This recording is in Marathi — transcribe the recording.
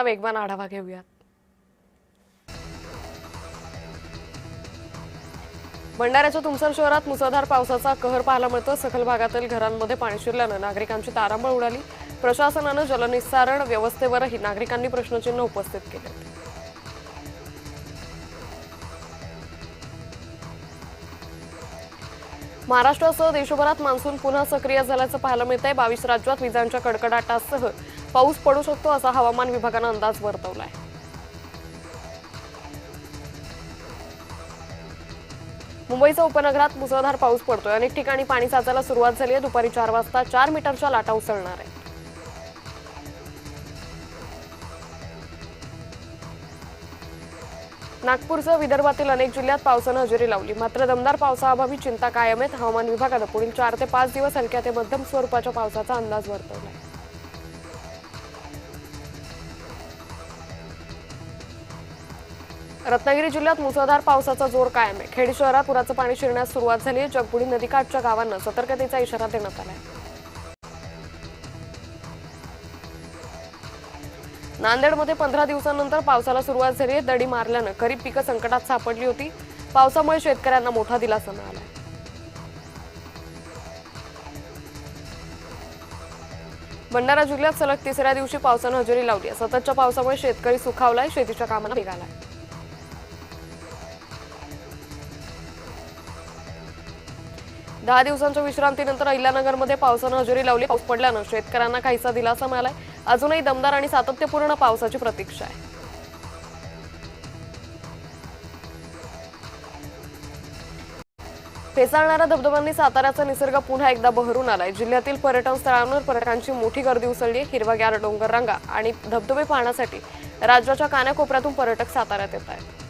वेगवान आढावा घेऊयात। भंडाऱ्याच्या तुमसर शहरात मुसळधार पावसाचा कहर पाहायला मिळतो। सखल भागातील घरांमध्ये पाणी शिरल्याने नागरिकांची तारांबळ उडाली। प्रशासनाने जलनिस्सारण व्यवस्थेवरही नागरिकांनी प्रश्नचिन्ह उपस्थित केले। महाराष्ट्रासह देशभरात मान्सून पुन्हा सक्रिय झाल्याचं पाहायला मिळतंय। 22 राज्यात विजांच्या कडकडाटासह पाऊस पडू शकतो असा हवामान विभागाने अंदाज वर्तवलाय। मुंबईच्या उपनगरात मुसळधार पाऊस पडतोय। अनेक ठिकाणी पाणी साचायला सुरुवात झाली आहे। दुपारी 4 वाजता 4 मीटरच्या लाटा उसळणार आहेत। नागपूरसह विदर्भातील अनेक जिल्ह्यात पावसाने हजेरी लावली। मात्र दमदार पावसाअभावी चिंता कायम आहे। हवामान विभागाने पुढील 4 ते 5 दिवस हलक्या ते मध्यम स्वरूपाच्या पावसाचा अंदाज वर्तवलाय। रत्नागिरी जिल्ह्यात मुसळधार पावसाचा जोर कायम आहे। खेड शहरात पुराचं पाणी शिरण्यास सुरुवात झाली आहे। जगबुडी नदीकाठच्या गावांना सतर्कतेचा इशारा देण्यात आलाय। नांदेडमध्ये 15 दिवसांनंतर पावसाला सुरुवात झाली आहे। दडी मारल्याने खरीप पिकं संकटात सापडली होती। पावसामुळे शेतकऱ्यांना मोठा दिलासा मिळाला। भंडारा जिल्ह्यात सलग तिसऱ्या दिवशी पावसाने हजेरी लावली आहे। सततच्या पावसामुळे शेतकरी सुखावलाय, शेतीच्या कामांना वेग आलाय। 10 दिवसांच्या विश्रांतीनंतर अहिल्यानगरमध्ये पावसाने हजेरी लावली। पाऊस पडल्याने शेतकऱ्यांना काहीसा दिलासा मिळालाय। अजूनही दमदार आणि सातत्यपूर्ण पावसाची प्रतीक्षा आहे। फेसाळणाऱ्या धबधब्यांनी साताऱ्याचा निसर्ग पुन्हा एकदा बहरून आलाय। जिल्ह्यातील पर्यटन स्थळांवर पर्यटकांची मोठी गर्दी उसळली आहे। हिरवागार डोंगररांगा आणि धबधबे पाहण्यासाठी राज्याच्या कानाकोपऱ्यातून पर्यटक साताऱ्यात येत आहेत।